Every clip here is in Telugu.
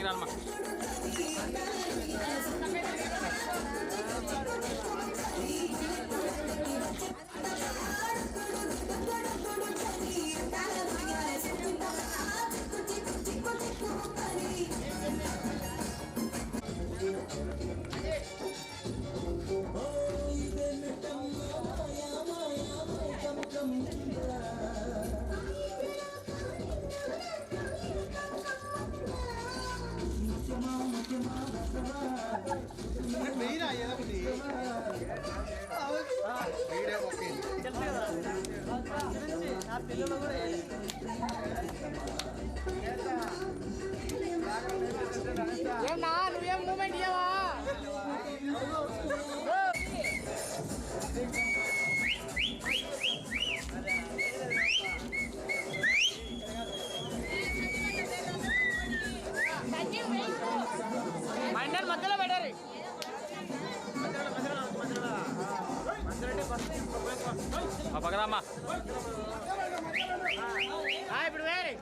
రానమ్మా నువ్వేం మూమెంట్ ఇయ్యవా మైండర్ మధ్యలో పెట్టారు పక్కదమ్మా ఇప్పుడు వేరే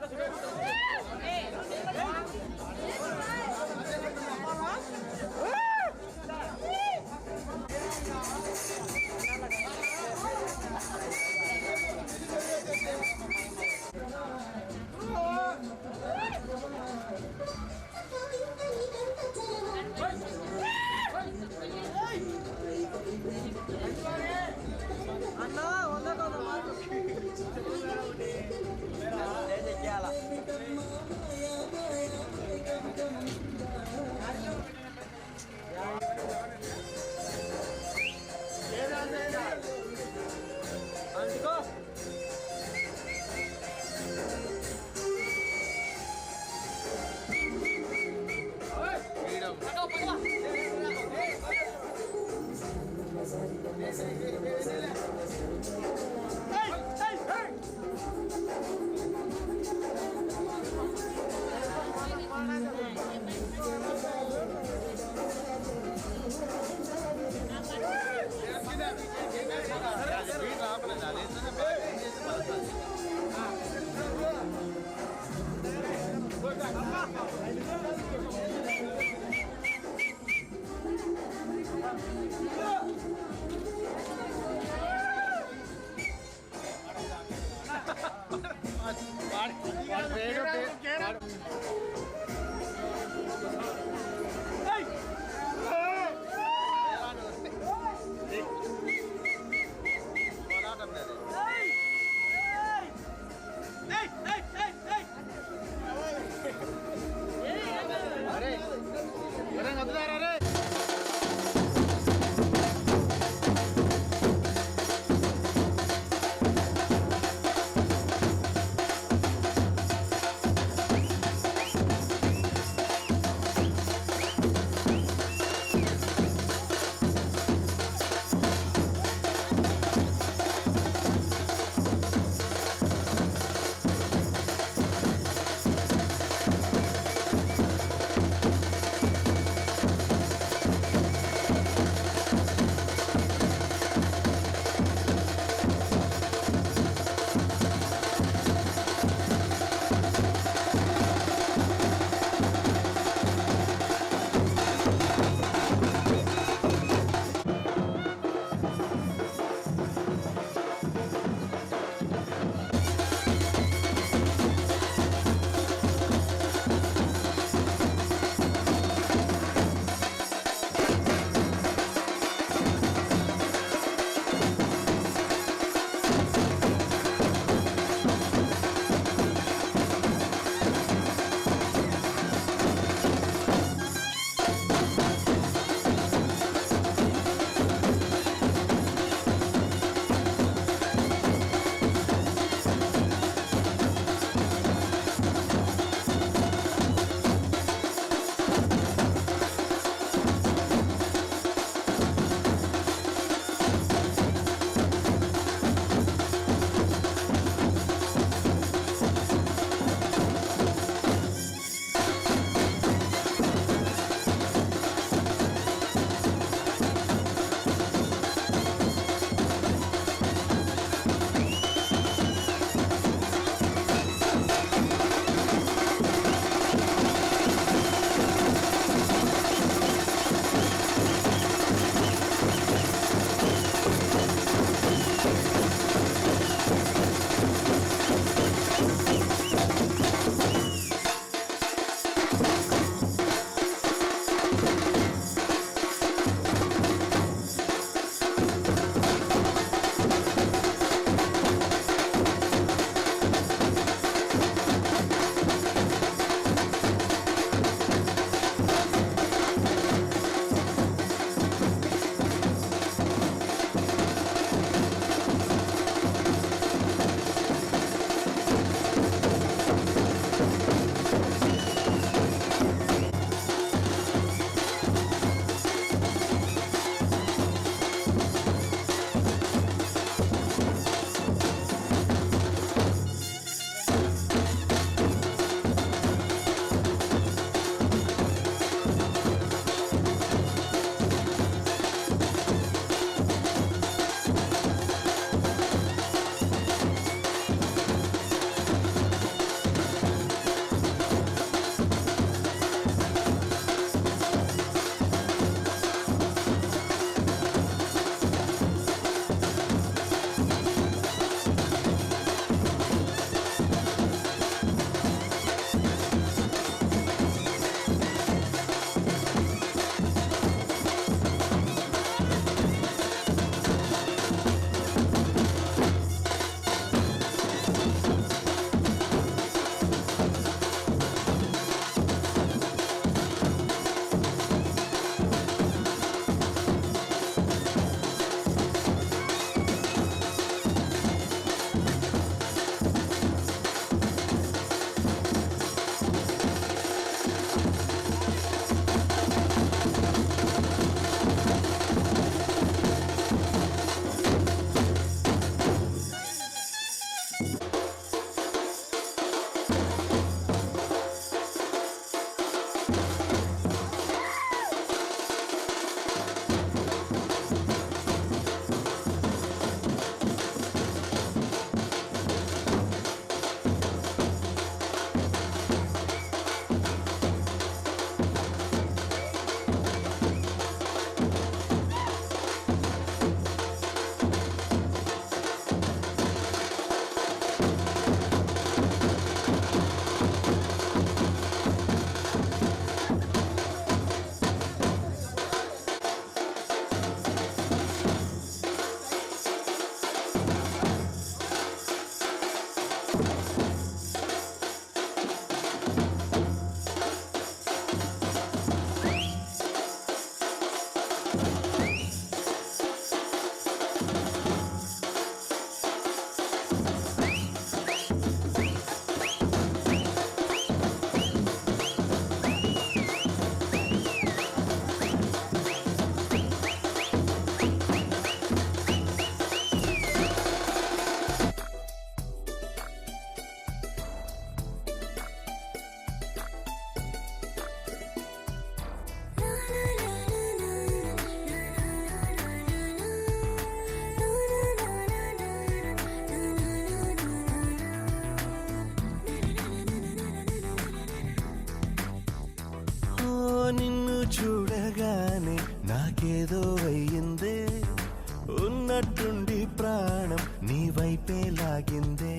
నీ వైపే లాగిందే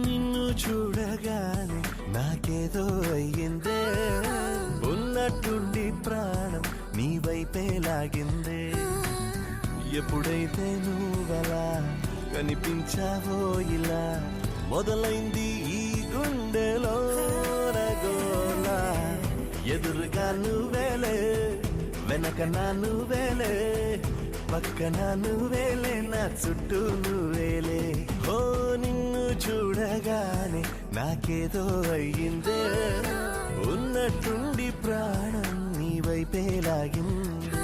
నిన్ను చూడగానే నాకేదో అయ్యిందే ఉన్నట్టుండి ప్రాణం నీ వైపే లాగిందే ఎప్పుడైతే నువ్వలా కనిపించావో ఇలా మొదలైంది ఈ గుండెలో రగోలా ఎదురుగా నువ్వేలే వెనక నా నువ్వేలే పక్కన నువ్వేలే నా చుట్టూ నువ్వేలే ఓ నిన్ను చూడగానే నాకేదో అయ్యిందే ఉన్నట్టుండి ప్రాణం నీ వైపే లాగిందే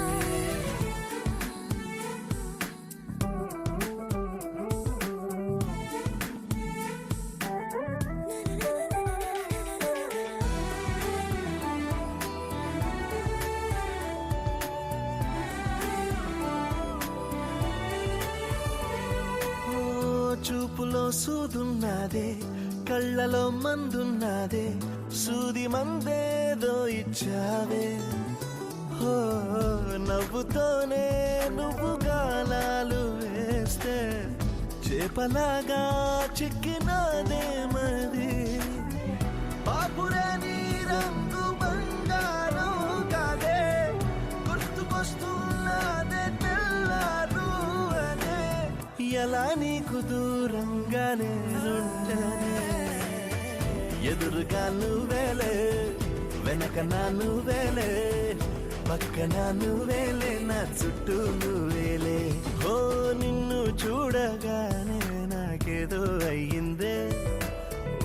చూపులో సూదున్నదే కళ్ళలో మందున్నదే సూది మందేదో ఇచ్చావే హో నవ్వుతోనే నువ్వు గాలాలు వేస్తే చేపలాగా చిక్కినాదే మది పాపురే నీ రంగు బంగారం కాదే గుర్తుకొస్తున్నదే తెల్లారు అనే ఎలా నీకు దూరంగానే ఉండనే ఎదురుగా నువ్వేలే వెనక నా నువ్వేలే పక్కన నువ్వేలే నా చుట్టూ నువ్వేలే ఓ నిన్ను చూడగానే నాకేదో అయ్యిందే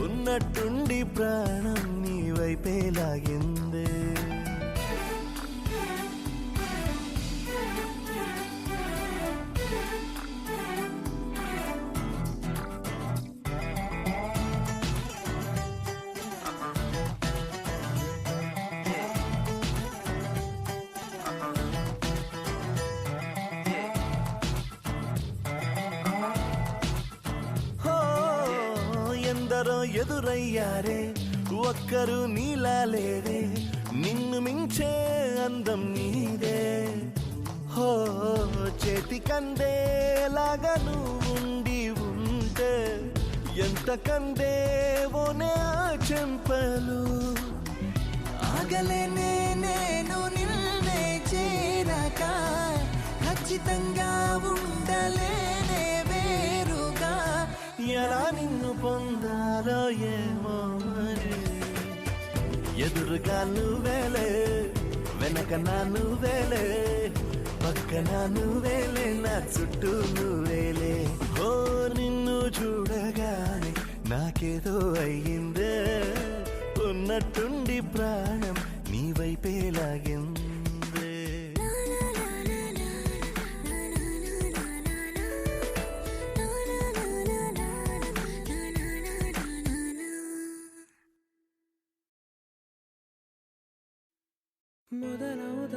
ఉన్నట్టుండి ప్రాణం నీ వైపే లాగిందే ఎందరో ఎదురయ్యారే ఒక్కరు నీలా లేరే నిన్ను మించే అందం నీదే హో చేతి కందేలాగా నువ్వుండి ఉంటే ఎంత కందేవోనే ఆ చెంపలు ఆగలేనే నేను నిన్నే చేరక ఖచ్చితంగా ఉండలేనే వేరుగా ఎలా నిన్ను పొందాలో ఏమో మరి ఎదురుగా నువ్వేలే వెనక నా నువ్వేలే పక్కన నువ్వేలే నా చుట్టూ నువ్వేలే ఓ నిన్ను చూడగానే నాకేదో అయ్యిందే ఉన్నట్టుండి ప్రాణం నీ వైపే లాగిందే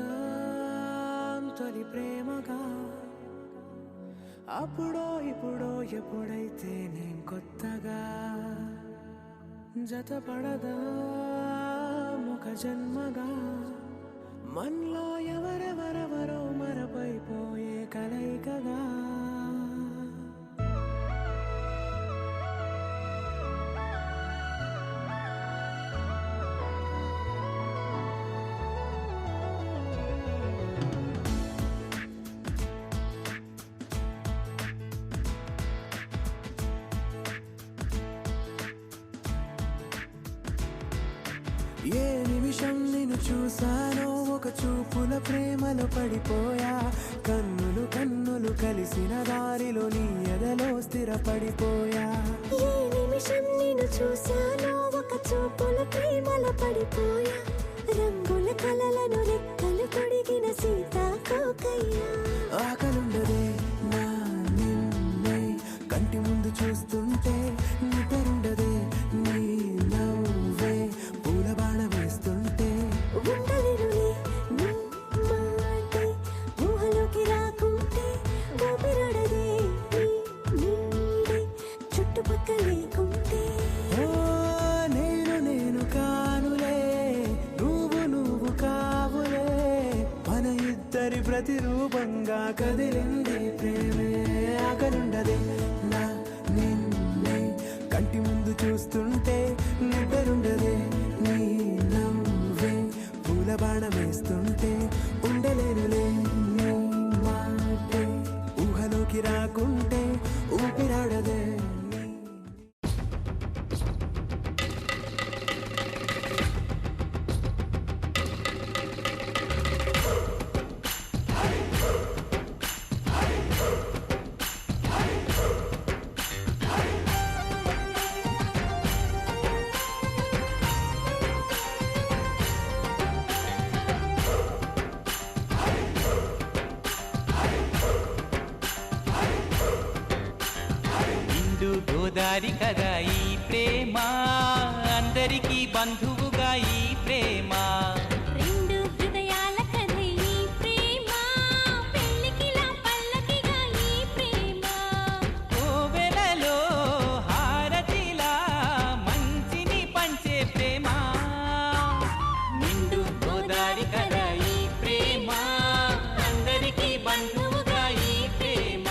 మొదలవుదాం తొలి ప్రేమగా అప్పుడో ఇప్పుడో ఎప్పుడైతే నేను కొత్తగా జతపడదా ఒక జన్మగా మనలో ఎవరెవరెవరో మరపైపోయే కలయికగా ఏ నిమిషం నిన్ను చూసానో ఒక చూపుల ప్రేమలో పడిపోయా కన్నులు కన్నులు కలిసిన దారిలో నీ ఎదలో స్థిరపడిపోయా ఏ నిమిషం నిన్ను చూసానో ఒక చూపుల ప్రేమలో పడిపోయా రంగుల కలలను రెక్కలు తొడిగిన సీతాకోకయ్యా ఆకలుండదే నా నిన్నే కంటి ముందు చూస్తుంటే నిద్రుండదే నీ నవ్వే పూల బాణ వేస్తుంటే ఉండలేనులే నీ మాటే ఊహలోకి రాకుంటే ఊపిరాడదే నీ నీడే చుట్టుపక్కల లేకుంటే ఓ నేను కానులే నువ్వు కావులే మన ఇద్దరి ప్రతిరూపంగా కదిలింది ప్రేమే ఆకలుండదే గోదారి కదా ఈ ప్రేమ అందరికీ బంధువుగా ఈ ప్రేమ రెండు హృదయాల కథ ఈ ప్రేమ పెళ్ళికిలా పల్లకిగా ఈ ప్రేమ కోవెలలో హారతిలా మంచిని పంచే ప్రేమ నిండు గోదారి కదా ఈ ప్రేమ అందరికీ బంధువుగా ఈ ప్రేమ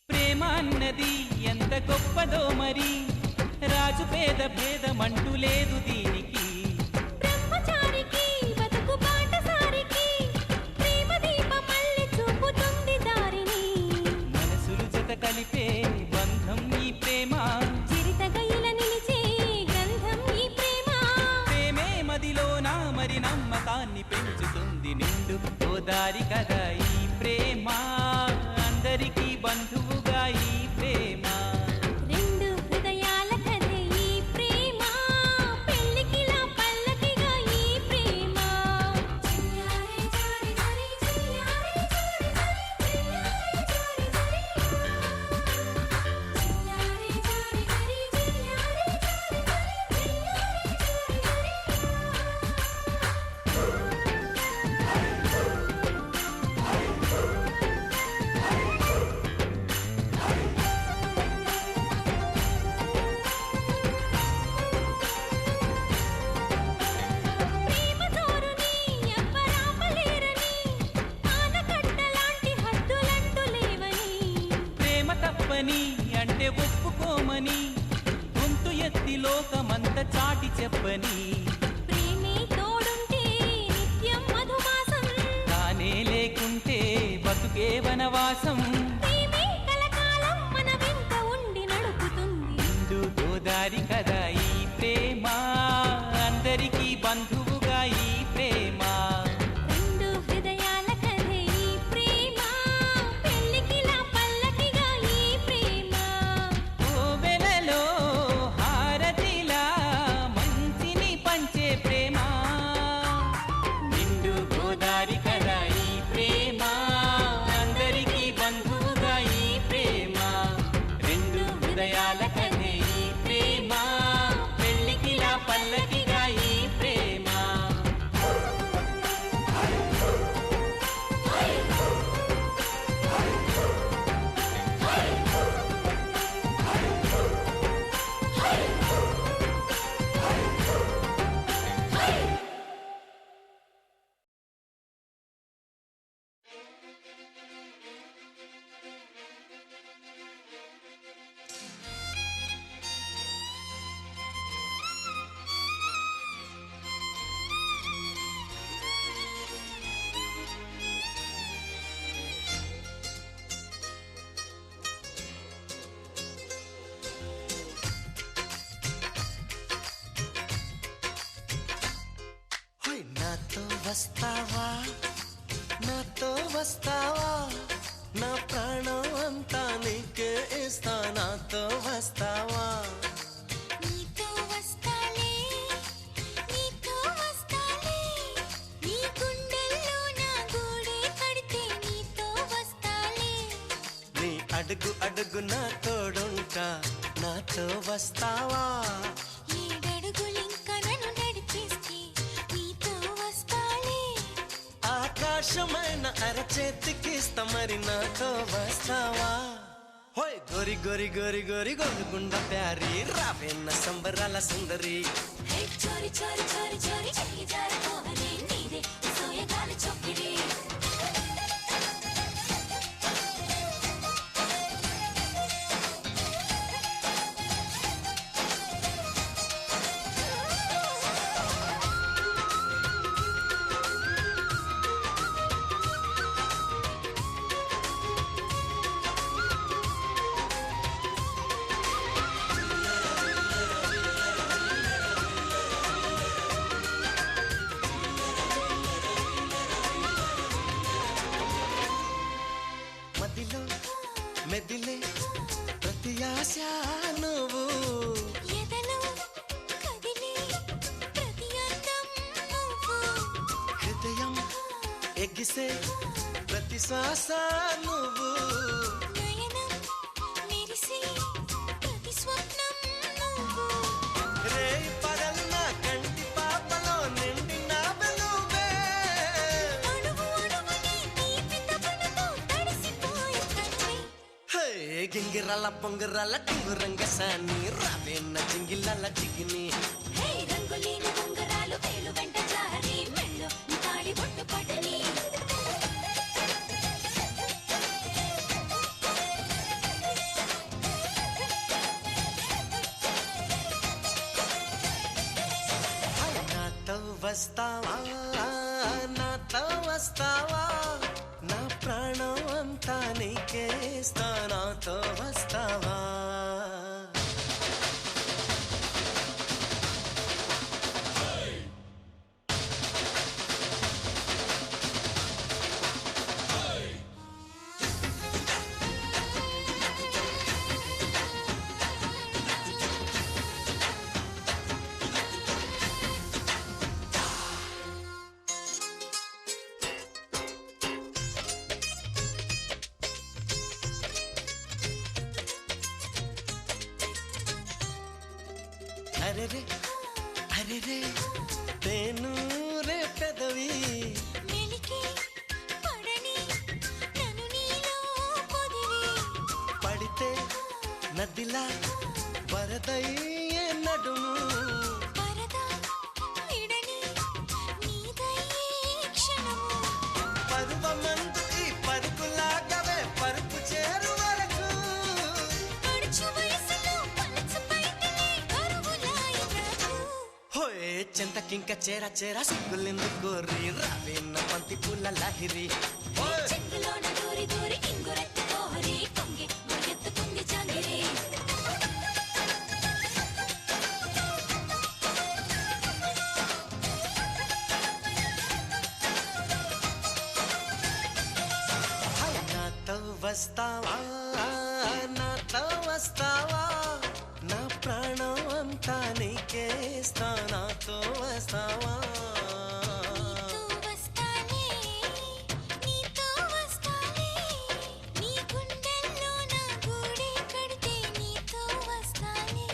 ప్రేమ అన్నది ఎంత గొప్పదో మరి రాజు పేద భేదమంటూ లేదు దీనికి బ్రహ్మచారికి బతుకు బాటసారికి ప్రేమ దీపమల్లె చూపుతుంది దారిని మనసులు జత కలిపే బంధం ఈ ప్రేమ చిరితగైల నిలిచే గంధం ఈ ప్రేమ ప్రేమే మదిలోన మరి నమ్మకాన్ని పెంచుతుంది నిండు గోదారి కదా ఈ ప్రేమ అందరికీ బంధువుగా ఈ ప్రేమ రెండు హృదయాల కథ ఈ ప్రేమ పెళ్ళికిలా పల్లకిగా ఈ ప్రేమ చియారే జారి జారి చియారే జారి జారి చియారే జారి జారి చియారే జారి జారి చియారే ప్రేమ తోరుని ఎవ్వరాపలేరని ఆనకట్టలాంటి హద్దులంటూ లేవని ప్రేమ తప్పని అంటే ఒప్పుకోమని గొంతు ఎత్తి లోకమంత చాటి చెప్పని ప్రేమే తోడుంటే నిత్యం మధుమాసం తానే లేకుంటే బతుకే వనవాసం ప్రేమే కలకాలం మన వెంట ఉండి నడుపుతుంది నిండు గోదారి కదా ఈ ప్రేమ అందరికీ బంధువుగా ఈ ప్రేమ రెండు హృదయాల కథ ఈ ప్రేమ పెళ్ళికిలా పల్లకిగా ఈ ప్రేమ కోవెలలో హారతిలా మంచిని పంచే ప్రేమ నిండు గోదారి కదా ఈ ప్రేమ అందరికీ బంధువుగా ఈ ప్రేమ రెండు హృదయాల కథే ఈ ప్రేమ పెళ్ళికిలా పల్లకిగా ఈ ప్రేమ హోయ్ నాతో వస్తావా నాతో వస్తావా నా ప్రాణం అంతా నీకే ఇస్తా నాతో వస్తావా నీతో వస్తాలే నీతో వస్తాలే నీ గుండెల్లో నా గూడే కడితే నీతో వస్తాలే నీ అడుగు అడుగు నా తోడుంటా నాతో వస్తావా ఏడడుగులింక నన్ను నడిపిస్తే నీతో వస్తాలే ఆకాశమైన అరచేతికిస్తా మరి నాతో వస్తావా హోయ్ గోరి గోరి గోరి గోరి గోరుగుండ ప్యారి రావేన్న సంబరాల సుందరి హే చోరి చోరి చోరి చోరి చెయ్యి జారిపోవలే నీదే సోయగాలి చొక్కిడి మెదిలే ప్రతి ఆశ నువ్వు ఎదలో కదిలే ప్రతి అందం నువ్వు హృదయం ఎగిసే ప్రతి శ్వాస నువ్వు నయనం మెరిసే ప్రతి స్వప్నం నువ్వు రే పగలు నా కంటి పాపలో నిండిన వెలుగే అణువు అణువుని తీపి తపనతో తడిసిపోయే కన్నే హే గింగిరాల పొంగిరాల టింగురంగ సాని రావేన్న జింగిలాల జిగిని హే రంగులేని ఉంగరాలు వేలు వెంట జారి మెళ్ళు నీ తాళి బొట్టు పడని నాతో వస్తావా నాతో వస్తావా నా ప్రాణం అంతా నీకేస్తా నాతో వస్తావా అరే రే అరే రే తేను రే పెదవి మెలికి పడని నన్ను నీలో పొదివి పడితే నదిలా వరదయ్యే నడుము వరద విడని నీదయ్యే క్షణము పరువమందు ఈ పరుగులాగవే పరుపు చేరు వరకు పడుచు వయసులో పలచు పైటలే కరువులాయి నాకు హోయ్ చింతకింక చేర చేర సిగ్గులెందు కోరి రావేన్న పంతి పూల లాహిరి ఓయ్ చెక్కులోన దూరి దూరి ఇంగురెత్తి కోహరి కొంగి మురిగెత్తుకుంది జాంగిరి నాతో వస్తావా నాతో వస్తావా నా ప్రాణం అంతా నీకేస్తా నాతో వస్తావా నీతో వస్తానే నీతో వస్తానే నీ గుండెల్లో నా గూడే కడితే నీతో వస్తానే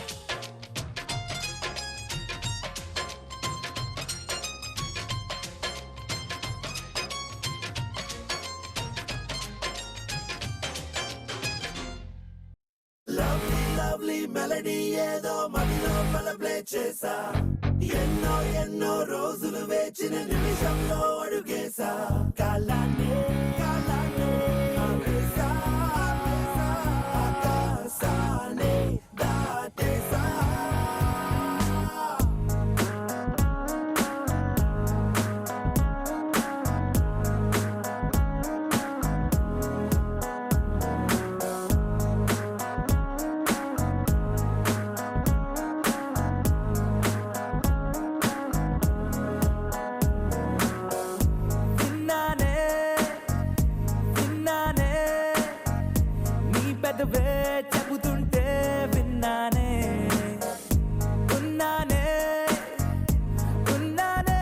లవ్లీ లవ్లీ మెలడీ ఏదో మదిలో ప్లే చేసా ఎన్నో ఎన్నో రోజులు వేచిన నిమిషంలో అడుగేసా కాలాన్ని కాలాన్ని ఆపేసా ఆపేసా ఆకాశాన్ని దాటేసా విన్నానే విన్నానే నీ పెదవే చెబుతుంటే విన్నానే ఉన్నానే ఉన్నానే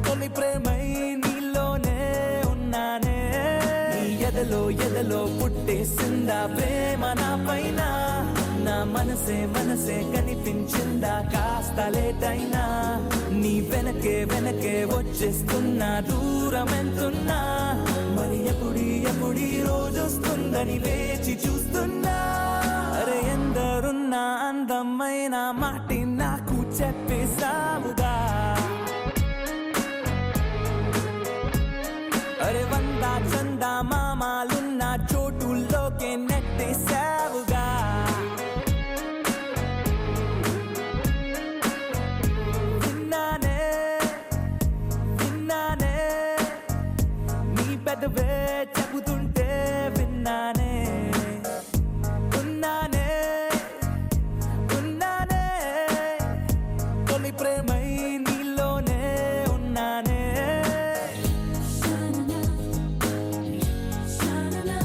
తొలి ప్రేమై నీలోనే ఉన్నానే నీ ఎదలో ఎదలో పుట్టేసిందా ప్రేమ నా పైన నా మనసే మనసే కనిపించిందా కాస్త లేటైనా నీ వెనకే వెనకే వచ్చేస్తున్నా దూరం ఎంతున్నా మరి ఎప్పుడీ రోజొస్తుందని వేచి చూస్తున్నా అరే ఎందరున్నా అందమైన మాటి నాకు చెప్పేసావుగా అరే వందా చందా మామాలున్న చోటుల్లోకే నెట్టేసావుగా విన్నానే విన్నానే నీ పెదవే చెబుతుంటే విన్నానే ఉన్నానే ఉన్నానే తొలి ప్రేమై నీలోనే ఉన్నానే Sha-na-na, sha-na-na.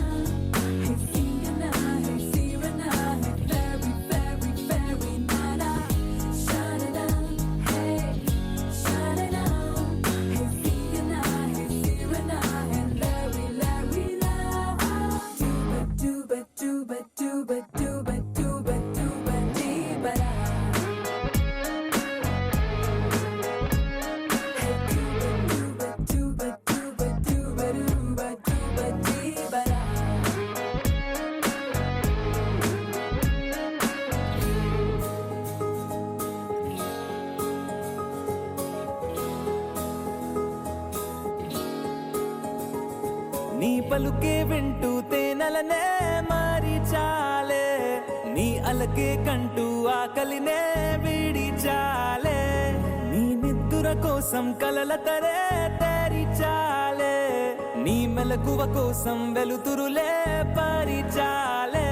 పలుకే వింటూ తేనెలనే మారి చాలే నీ అలకే కంటూ ఆకలినే వీడి చాలే నీ నిద్దుర కోసం కలల తరే తేరి చాలే నీ మెలకువ కోసం వెలుతురులే పరిచాలే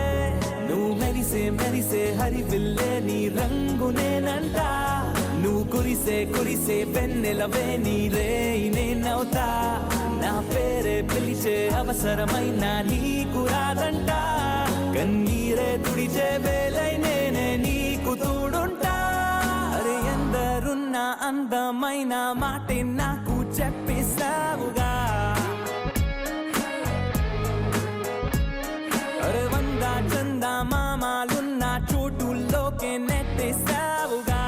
నువ్వు మెరిసే మెరిసే హరివిల్లే నీ రంగు నేనంట నువ్వు కురిసే కురిసే వెన్నెలవే నీ రేయి నేనవుతా నా పేరే పిలిచే అవసరమైన నీకు రాదంట కన్నీరే తుడిచే వేలై నేనే నీకు తోడుంటా అరే ఎందరున్న అందమైన మాటే నాకు చెప్పేసావుగా అరే వంద చంద మామాలున్న చోటుల్లోకే నెట్టేసావుగా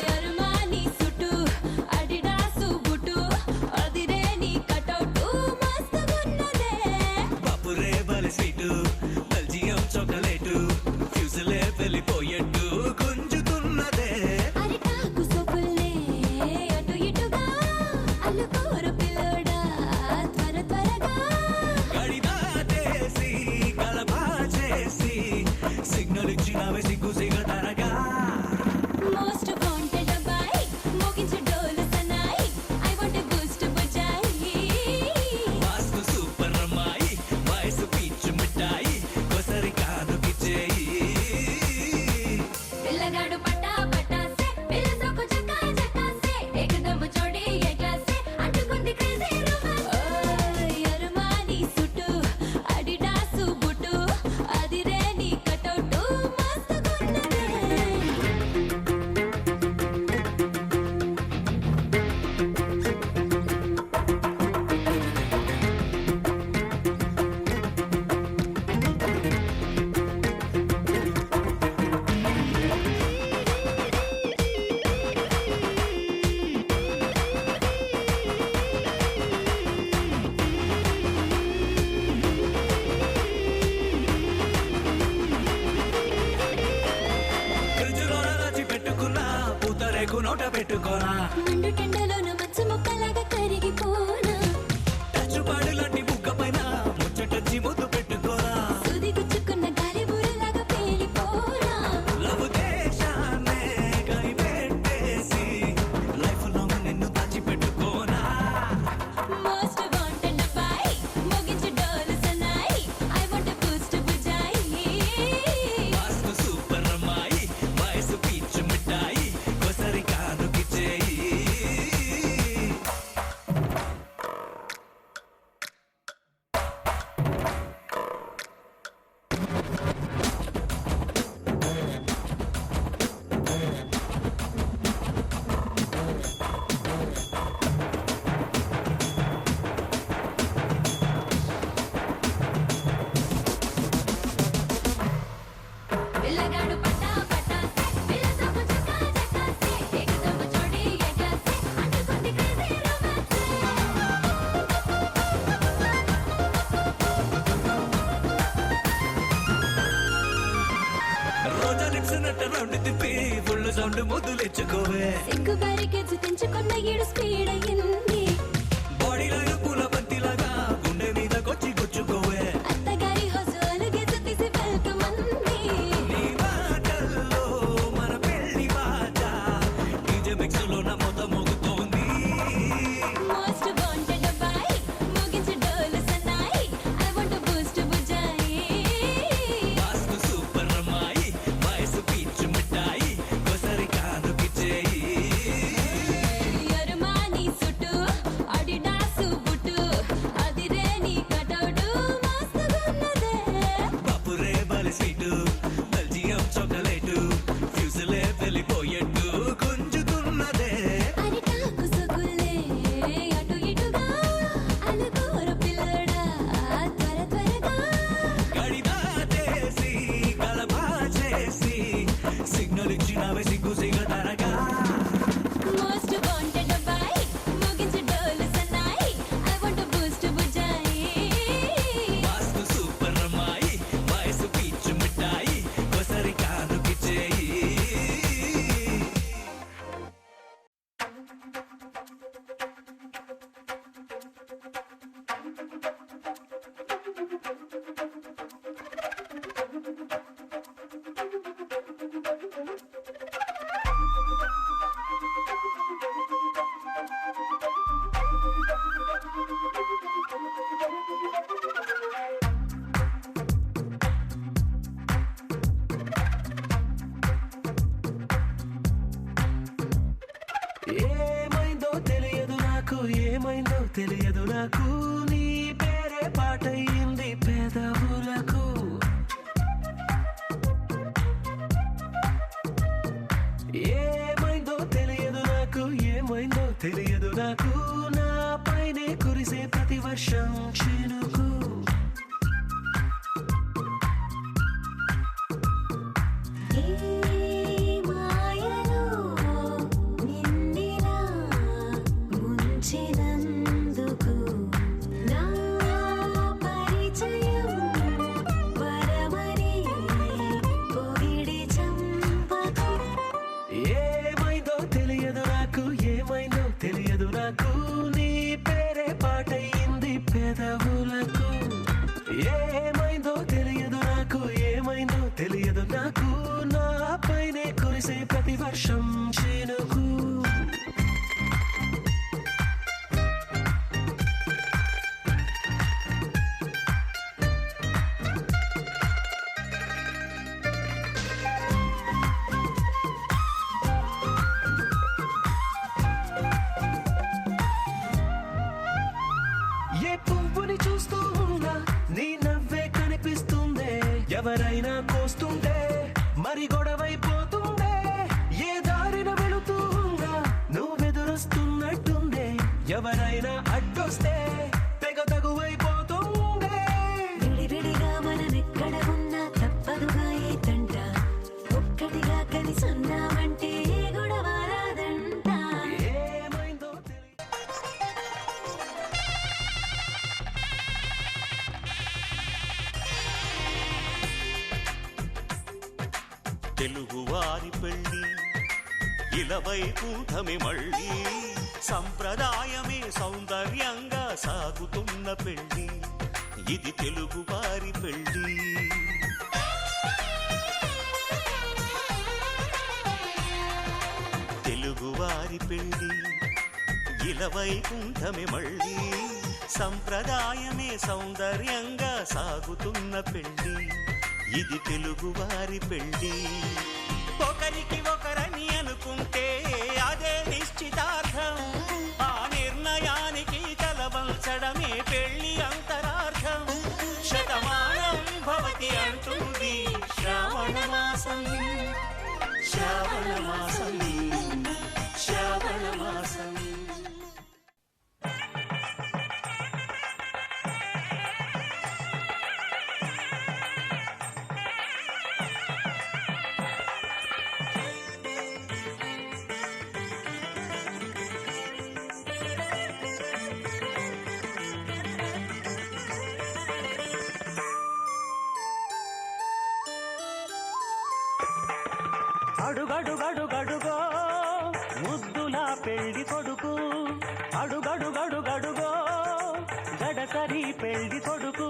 అరుమాని సుటు అడిడాసు బుటు అదిరే నీ కటౌటు మస్తుగున్నదే బాపురే బలి స్వీటు బెల్జియం చాక్లెటు ఫ్యూజులే వెళ్ళిపోయేట్టు గుంజుతున్నదే అరిటాకు సోకుల్నే అటు ఇటుగా అల్లుకోరు పిల్లోడా త్వర త్వరగా గడిదాటేసి కలబా చేసి సిగ్నల్ ఇచ్చినవే సిగ్గు సిగటనగా మోస్ట్ వాంటెడ్ అబ్బాయి మోగించు డోలు సన్నాయి I want a Boost Bujjai vastu super అమ్మాయి వయసు పీచు మిఠాయి కొసరి కానుకిచ్చేయి పిల్లగాడు పట్టా పట్టాసే పిల్ల సోకు చక్కా చక్కాసే ఏకదమ్ చోడి ఏ క్లాసే అంటుకుంది క్రేజీ రొమాన్స్ అరుమాని సుటు అడిడాసు బుటు అదిరే నీ కటౌటు మస్తుగున్నదే ఫ్రిడ్జ్లో రాచి పెట్టుకున్నా పూతరేకు నోట పెట్టుకోనా మండు టెండలోన మచ్చ ముక్కలాగా కరిగిపోనా టచ్చుపాడు లాంటి బుగ్గ పైన ముచ్చటచ్చి ముద్దు పెట్టుకోనా సుది గుచ్చుకున్న గాలి బూరలాగా పేలిపోనా లవ్ దేశాన్నే కైపెట్టేసి లైఫ్ లాంగ్ నిన్ను దాచి పెట్టుకోనా మోస్ట్ వాంటెడ్ అబ్బాయి మోగించు డోలు సన్నాయి I want a Boost Bujjai vastu super అమ్మాయి వయసు పీచు మిఠాయి కొసరి కానుకిచ్చేయి పిల్లగాడు పట్టా పట్టాసే పిల్ల సోకు చక్కా చక్కాసే ఏకదమ్ చోడి ఏ క్లాసే అంటుకుంది క్రేజీ రొమాన్స్ రోజా లిప్స్ నట్ట రౌండ్ తిప్పి ఫుల్ సౌండ్ ముద్దులిచ్చుకోవే సిగ్గు బారికేజు తెంచుకున్న ఈడు స్పీడ్ అయ్యింది బాడీలో పూల బంతిలాగా గుండె మీదకొచ్చి గుచ్చుకోవే అత్తగారి హౌస్ అలుగేసి తీసి వెల్కమ్ అంది నీ మాటల్లో మన పెళ్లి బాట డీజే మిక్స్ లో నా మొత్తం మోగుతోంది మోస్ట్ వాంటెడ్ అబ్బాయి మోగించు డోలు సన్నాయి ఐ వాంట్ ఎ బూస్ట్ బుజ్జాయి వాస్తు తెలియదు నాకు నీ పేరే పాటయింది పెదవులకు ఏమైందో తెలియదు నాకు ఏమైందో తెలియదు నాకు నా పైనే కురిసే ప్రతి వర్షం చినుకు తెలియదు నాకు నీ పేరే పాటయింది పెదవులకు ఏమైందో తెలియదు నాకు ఏమైందో తెలియదు నాకు నా పైనే కురిసే ప్రతి వర్షం చినుకు చూస్తూ ఉన్నా నీ నవ్వే కనిపిస్తుందే ఎవరైనా కోస్తుంటే మరి గొడవైపోతుందే ఏ దారిన వెళుతూ ఉన్నా నువ్వెదురొస్తున్నట్టుందే ఎవరైనా అడ్డొస్తే తెగ తగువైపోతుందే విడివిడిగా మనమెక్కడ ఉన్నా తప్పదుగా ఏ తంట ఒక్కటిగా కలిసి ఉన్నామంటే గొడవ రాదంట ఏమైందో తెలుగువారి పెళ్ళి ఇలవైకుంఠమి మళ్ళీ సంప్రదాయమే సౌందర్యంగా సాగుతున్న పెళ్ళి ఇది తెలుగువారి పెళ్ళి తెలుగువారి పెళ్ళి ఇలవైకుంఠమి మళ్ళీ సంప్రదాయమే సౌందర్యంగా సాగుతున్న పెళ్ళి ఇది తెలుగువారి పెళ్ళి ఒకరికి ఒకరని అనుకుంటే అదే నిశ్చితార్థం ఆ నిర్ణయానికి తలవంచడమే పెళ్ళి అంతరార్థం శతమానం భవతి అంటుంది శ్రావణ మాసం శ్రావణ మాసం శ్రావణ మాసం అడుగడుగడుగడుగో ముద్దులా పెళ్లి కొడుకు అడుగడుగడుగడుగో గడసరి పెళ్లి కొడుకు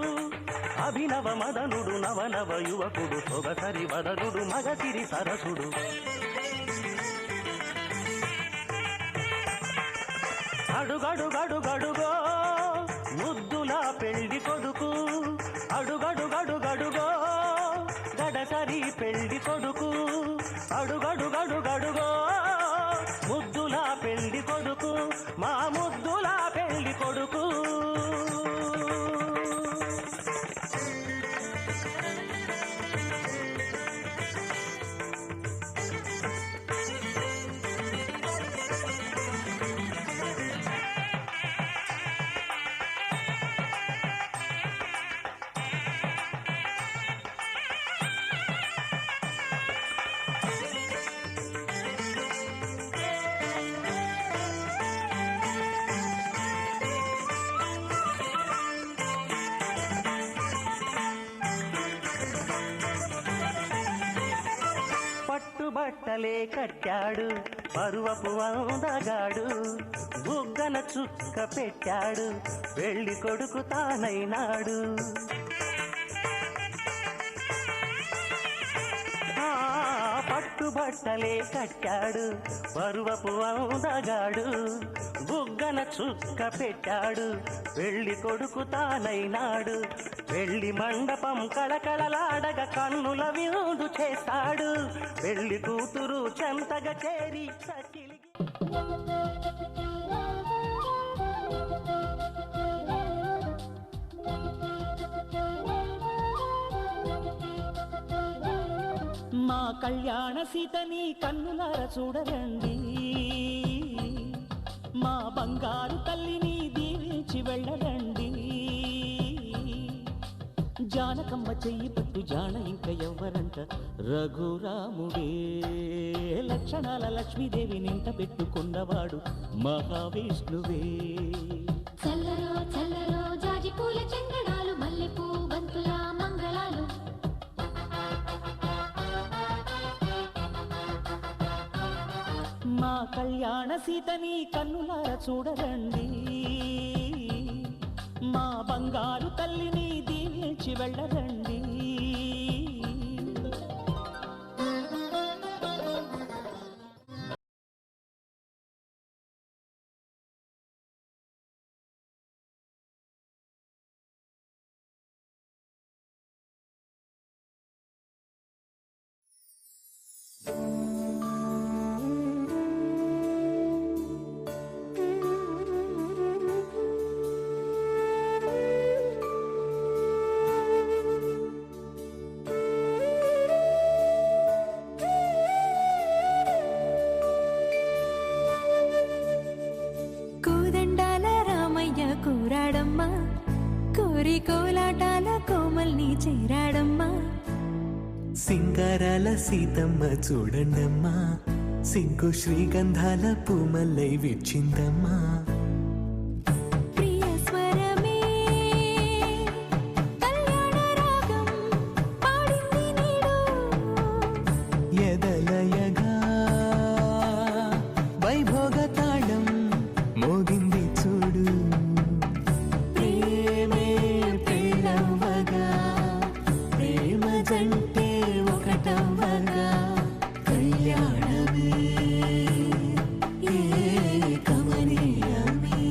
అభినవ మదనుడు నవనవ యువకుడు సొగసరి వదనుడు మగసిరి సరసుడు అడుగడుగడుగడుగో ముద్దులా పెళ్లి కొడుకు అడుగడుగడుగడుగో గడసరి పెళ్లి కొడుకు అడుగడుగడుగడుగో ముద్దులా పెళ్లి కొడుకు మా ముద్దులా పెళ్లి కొడుకు పట్టుబట్టలే కట్టాడు పరువపు అందగాడు బుగ్గన చుక్క పెట్టాడు పెళ్లి కొడుకు తానైనాడు పట్టుబట్టలే కట్టాడు పరువపు అందగాడు బుగ్గన చుక్క పెట్టాడు పెళ్లి కొడుకు తానైనాడు పెళ్లి మండపం కళకళలాడగ కన్నుల విందు చేస్తాడు పెళ్లి కూతురు చెంతగా చేరి సకిలిగి కళ్యాణ సీతని కన్నులార చూడరండి, మా బంగారు తల్లిని దీవించి వెళ్ళరండి. జానకమ్మ చెయ్యి పట్టు జాన ఇంక ఎవ్వరంట, రఘురాముడే. లక్షణాల లక్ష్మీదేవి నింట పెట్టుకున్నవాడు మహావిష్ణువే. చల్లరో చల్లరో జాజి పూల చందనాలు, మల్లెపూ బంతుల మంగళాలు. మా కళ్యాణ సీతని కన్నులార చూడరండి, మా బంగారు తల్లిని దీవించి వెళ్ళరండి. కోదండాల రామయ్య కోరాడమ్మా, కోరి కోలాటాల కోమల్ని చేరాడమ్మా. సింగారాల సీతమ్మ చూడండమ్మా, సింకు శ్రీగంధాల పూమల్లై విచ్చిందమ్మా. ప్రియ స్వరమే కళ్యాణ రాగం పాడింది నీడు, ఎదలయగా వైభోగ తాళం మోగింది చూడు. ప్రేమే పెళ్ళవ్వగా, ప్రేమ జంటే ఒకటవ్వగా, కళ్యాణమే కమనీయమే.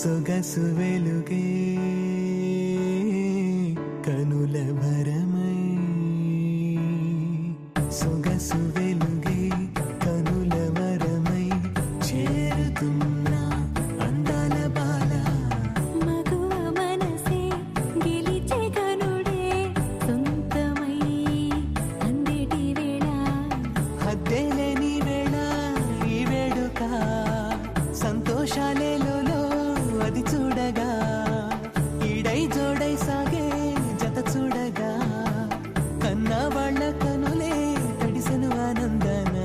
సొగసు వెలుగే కనుల భరమై, సొగసు వెలుగే కనుల వరమై చేరుతున్నా అందాల బాల. మగువ మనసే గెలిచే కనుడే సొంతమై అందేటి వేళ, హద్దేలేని వేళ ఈ వేడుక, సంతోషాలేలో అది చూడగా, ఈడై జోడై సాగే జత చూడగా, కన్నా వాళ్ళ కనులే తడిసెను ఆనందన.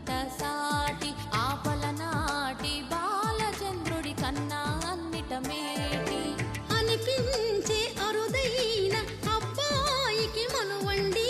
నీకంత సాటి ఆపల నాటి బాలచంద్రుడి కన్నా అన్నిట మేటి అనిపించే అరుదైన అబ్బాయికి మనువండి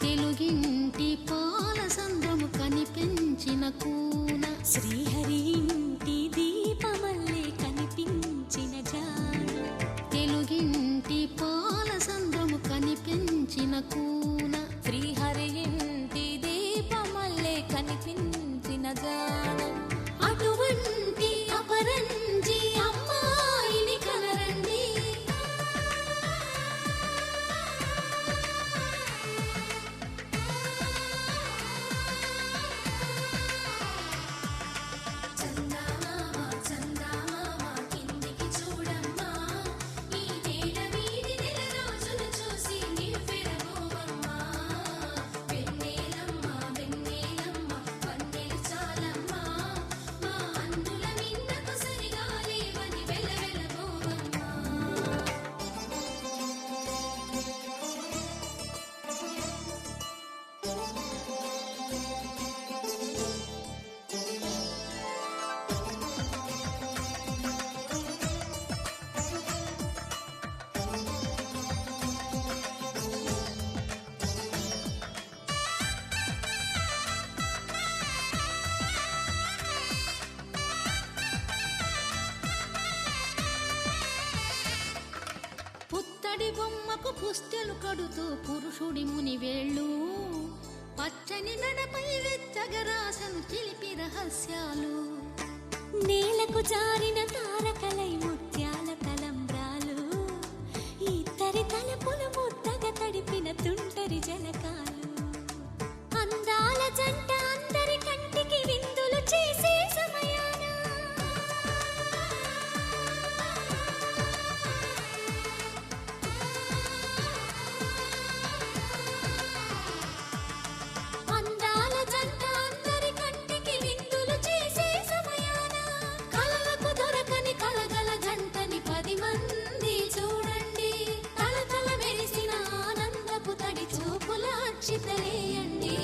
తెలుగింటి పాల సంద్రము కనిపించిన కూన శ్రీహరి ఇంటి దీపమల్లే కనిపించిన జాన తెలుగింటి పాల సంద్రము కనిపించిన కూన శ్రీహరి ఇంటి దీపమల్లే కనిపించిన జాన అటువంటి అపరంజి అమ్మాయిని కనరండి పుత్తడి బొమ్మకు పుస్తెలు కడుతూ పురుషుడి ముని వేళ్ళు పచ్చని మెడపై వెచ్చగరాసను చిలిపి రహస్యాలు నేలకు జారిన తారకలై ముత్యాల తలంబ్రాలు ఇద్దరి తలపులు ముద్దగా తడిపిన తుంటరి జలకాలు అందాల జంట అందరి కంటికి విందులు చేసే సమయాన అందాల జంట అందరి కంటికి విందులు చేసే సమయాన కలలకు దొరకని కలగల జంటని 10 మంది చూడండి తలతల మెరిసిన ఆనందపు తడి చూపుల అక్షితలేయండి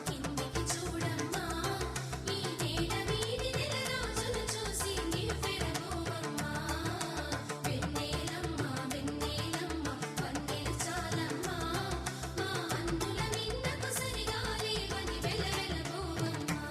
కిందికి చూడమ్మా ఈ నేల వీడి నెల రోజులు చూసి నివ్వెరబోవమ్మా వెన్నెలమ్మ వెన్నెలమ్మ వన్నెలు చాలమ్మా మా అందుల నిన్నకు సరిగా లేవని వెలవెలబోవమ్మా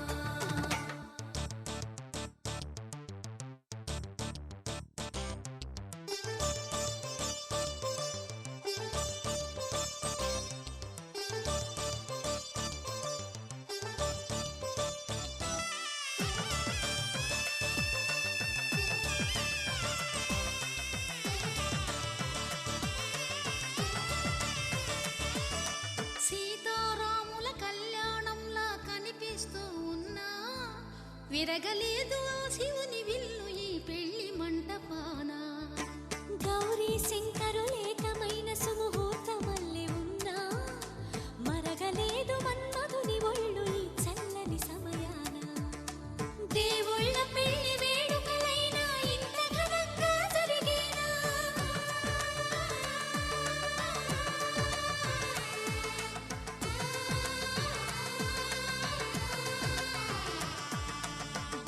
సీతారాముల కళ్యాణంలా కనిపిస్తూ ఉన్నా విరగలేదు ఆ శివుని విల్లు ఈ పెళ్లి మంటపాన గౌరీ శంకరులేకమైన సుముహూర్తమల్లె ఉన్నా మరగలేదు మన్మధుని ఒళ్ళు ఈ చల్లని సమయాన దేవుళ్ళ పెళ్లి వేడుకలైనా ఇంత ఘనంగా జరిగేనా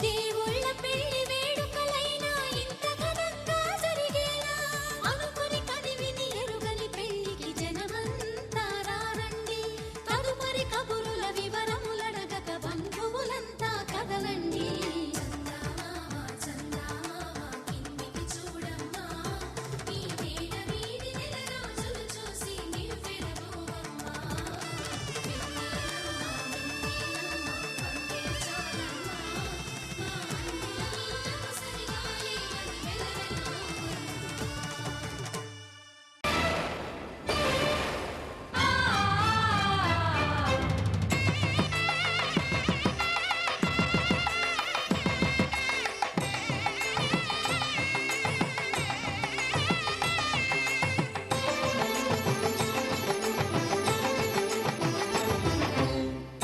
దేవుళ్ళ పెళ్లి వేడుకలైనా ఇంత ఘనంగా జరిగేనా అనుకుని కదివిని ఎరుగని పెళ్లికి జనమంతా రారండి తదుపరి కబురుల వివరములడగక బంధువులంతా కదలండి కిందికి చూడమ్మా ఈ నేల వీడి నెల రోజులు చూసి నివ్వెరబోవమ్మా వెన్నెలమ్మ వన్నెలు చాలమ్మా మా అందుల నిన్నకు సరిగా లేవని వెలవెలబోవమ్మా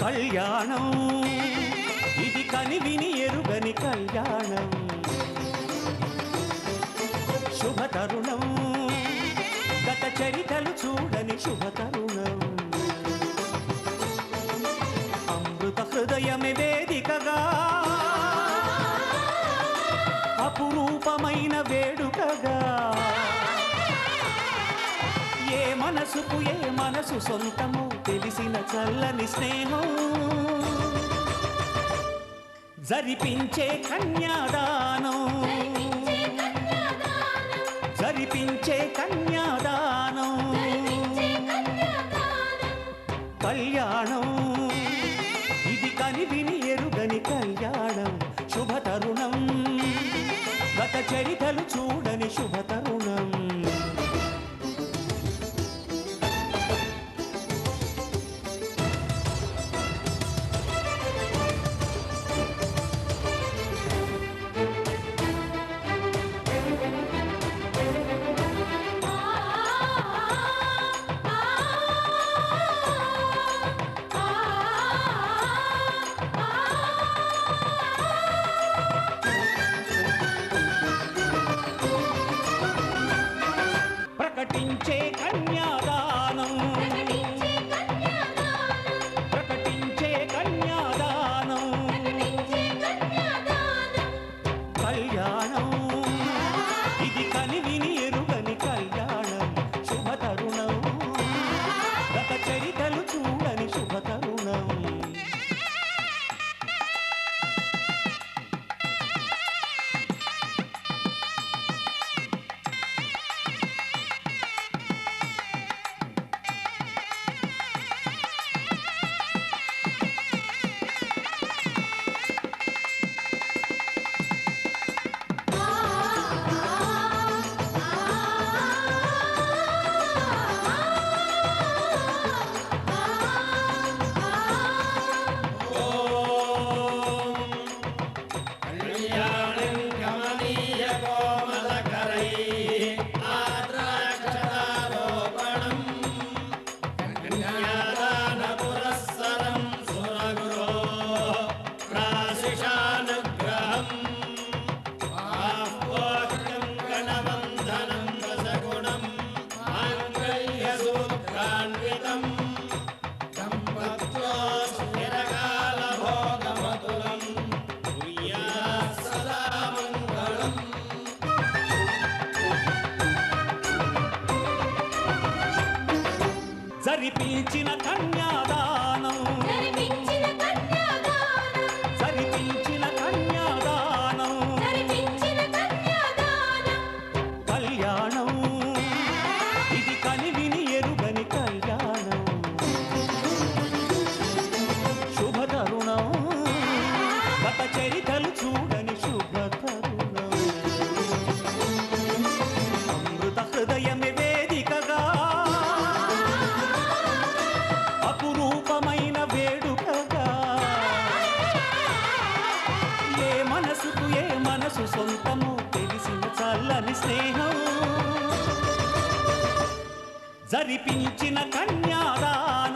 కళ్యాణం ఇది కనివిని ఎరుగని కళ్యాణం మనసుకు ఏ మనసు సొంతమో తెలిసిన చల్లని స్నేహం జరిపించే కన్యాదానం జరిపించే కన్యాదానం కళ్యాణం ఇది కని విని ఎరుగని కళ్యాణం శుభతరుణం గత చరితలు చూడని శుభతరుణం ప్రకటించే కన్యాదానం ప్రకటించే కన్యాదానం కళ్యాణం ఇది కని విని ఎరుగని కళ్యాణం శుభతరుణం గత చరితలు చూడని శుభతరుణం జరిపించిన కన్యాదానం జరిపించిన కన్యాదానం కళ్యాణం ఇది కని విని ఎరుగని కళ్యాణం శుభతరుణం గత చరితలు చూడని శుభతరుణం అమృత హృదయమే వేదికగా అపురూపమైన వేడుకగా ఏ మనసుకు ఏ మనసు సొంతము తెలిసిన చల్లని స్నేహం జరిపించిన కన్యాదానం